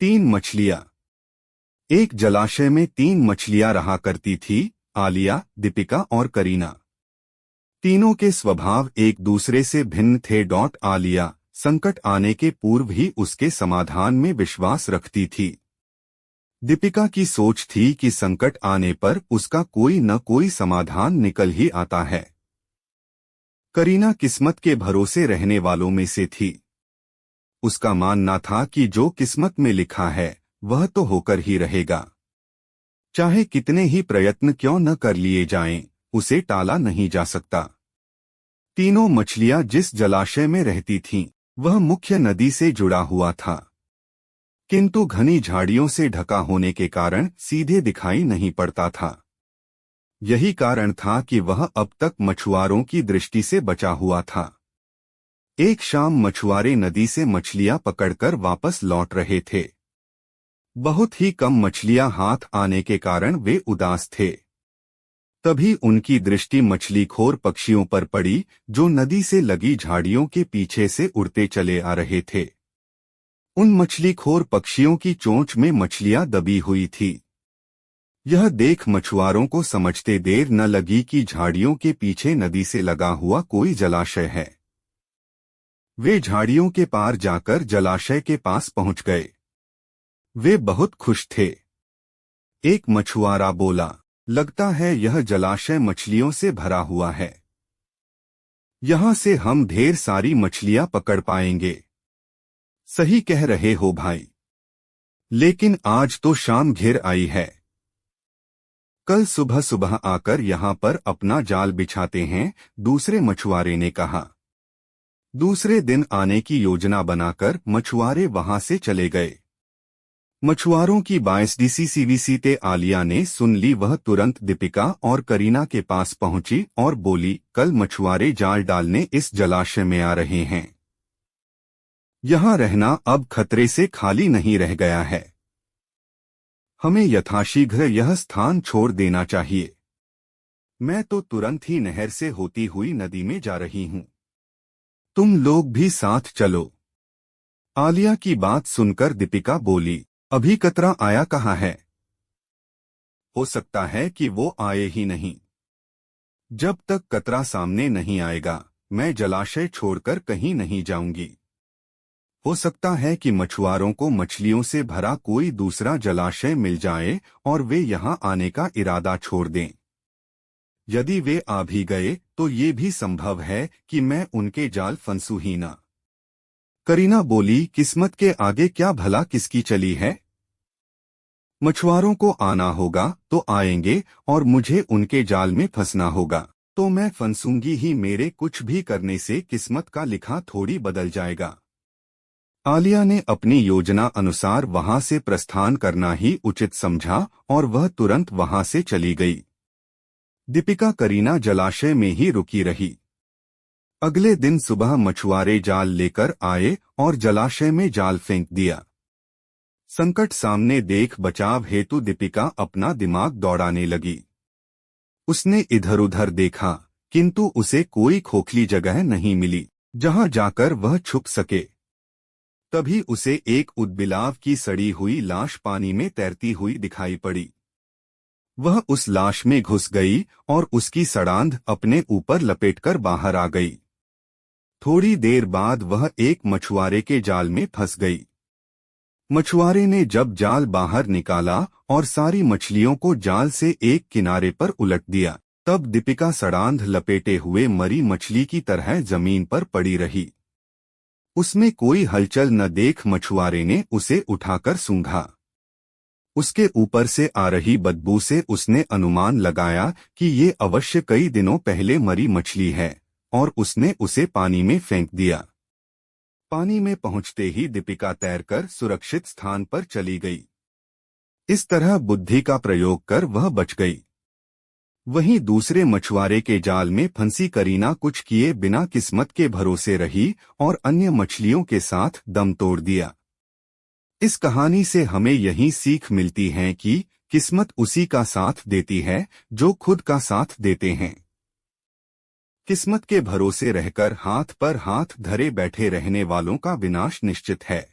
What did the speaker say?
तीन मछलियां। एक जलाशय में तीन मछलियां रहा करती थी, आलिया, दीपिका और करीना। तीनों के स्वभाव एक दूसरे से भिन्न थे। आलिया संकट आने के पूर्व ही उसके समाधान में विश्वास रखती थी। दीपिका की सोच थी कि संकट आने पर उसका कोई न कोई समाधान निकल ही आता है। करीना किस्मत के भरोसे रहने वालों में से थी। उसका मानना था कि जो किस्मत में लिखा है वह तो होकर ही रहेगा। चाहे कितने ही प्रयत्न क्यों न कर लिए जाएं, उसे टाला नहीं जा सकता। तीनों मछलियां जिस जलाशय में रहती थीं, वह मुख्य नदी से जुड़ा हुआ था, किंतु घनी झाड़ियों से ढका होने के कारण सीधे दिखाई नहीं पड़ता था। यही कारण था कि वह अब तक मछुआरों की दृष्टि से बचा हुआ था। एक शाम मछुआरे नदी से मछलियां पकड़कर वापस लौट रहे थे। बहुत ही कम मछलियां हाथ आने के कारण वे उदास थे। तभी उनकी दृष्टि मछलीखोर पक्षियों पर पड़ी, जो नदी से लगी झाड़ियों के पीछे से उड़ते चले आ रहे थे। उन मछलीखोर पक्षियों की चोंच में मछलियां दबी हुई थी। यह देख मछुआरों को समझते देर न लगी कि झाड़ियों के पीछे नदी से लगा हुआ कोई जलाशय है। वे झाड़ियों के पार जाकर जलाशय के पास पहुंच गए। वे बहुत खुश थे। एक मछुआरा बोला, लगता है यह जलाशय मछलियों से भरा हुआ है। यहां से हम ढेर सारी मछलियां पकड़ पाएंगे। सही कह रहे हो भाई, लेकिन आज तो शाम घिर आई है। कल सुबह सुबह आकर यहां पर अपना जाल बिछाते हैं, दूसरे मछुआरे ने कहा। दूसरे दिन आने की योजना बनाकर मछुआरे वहां से चले गए। मछुआरों की बाईसडीसीसीवीसीते आलिया ने सुन ली। वह तुरंत दीपिका और करीना के पास पहुंची और बोली, कल मछुआरे जाल डालने इस जलाशय में आ रहे हैं। यहां रहना अब खतरे से खाली नहीं रह गया है। हमें यथाशीघ्र यह स्थान छोड़ देना चाहिए। मैं तो तुरंत ही नहर से होती हुई नदी में जा रही हूं। तुम लोग भी साथ चलो। आलिया की बात सुनकर दीपिका बोली, अभी कतरा आया कहाँ है? हो सकता है कि वो आए ही नहीं। जब तक कतरा सामने नहीं आएगा, मैं जलाशय छोड़कर कहीं नहीं जाऊंगी। हो सकता है कि मछुआरों को मछलियों से भरा कोई दूसरा जलाशय मिल जाए और वे यहां आने का इरादा छोड़ दें। यदि वे आ भी गए तो ये भी संभव है कि मैं उनके जाल फंसू ही ना। करीना बोली, किस्मत के आगे क्या भला किसकी चली है? मछुआरों को आना होगा तो आएंगे और मुझे उनके जाल में फंसना होगा तो मैं फंसूंगी ही। मेरे कुछ भी करने से किस्मत का लिखा थोड़ी बदल जाएगा। आलिया ने अपनी योजना अनुसार वहां से प्रस्थान करना ही उचित समझा और वह तुरंत वहां से चली गई। दीपिका करीना जलाशय में ही रुकी रही। अगले दिन सुबह मछुआरे जाल लेकर आए और जलाशय में जाल फेंक दिया। संकट सामने देख बचाव हेतु दीपिका अपना दिमाग दौड़ाने लगी। उसने इधर उधर देखा, किंतु उसे कोई खोखली जगह नहीं मिली जहां जाकर वह छुप सके। तभी उसे एक उदबिलाव की सड़ी हुई लाश पानी में तैरती हुई दिखाई पड़ी। वह उस लाश में घुस गई और उसकी सड़ांध अपने ऊपर लपेटकर बाहर आ गई। थोड़ी देर बाद वह एक मछुआरे के जाल में फंस गई। मछुआरे ने जब जाल बाहर निकाला और सारी मछलियों को जाल से एक किनारे पर उलट दिया, तब दीपिका सड़ांध लपेटे हुए मरी मछली की तरह जमीन पर पड़ी रही। उसमें कोई हलचल न देख मछुआरे ने उसे उठाकर सूंघा। उसके ऊपर से आ रही बदबू से उसने अनुमान लगाया कि ये अवश्य कई दिनों पहले मरी मछली है और उसने उसे पानी में फेंक दिया। पानी में पहुंचते ही दीपिका तैरकर सुरक्षित स्थान पर चली गई। इस तरह बुद्धि का प्रयोग कर वह बच गई। वहीं दूसरे मछुआरे के जाल में फंसी करीना कुछ किए बिना किस्मत के भरोसे रही और अन्य मछलियों के साथ दम तोड़ दिया। इस कहानी से हमें यही सीख मिलती है कि किस्मत उसी का साथ देती है जो खुद का साथ देते हैं। किस्मत के भरोसे रहकर हाथ पर हाथ धरे बैठे रहने वालों का विनाश निश्चित है।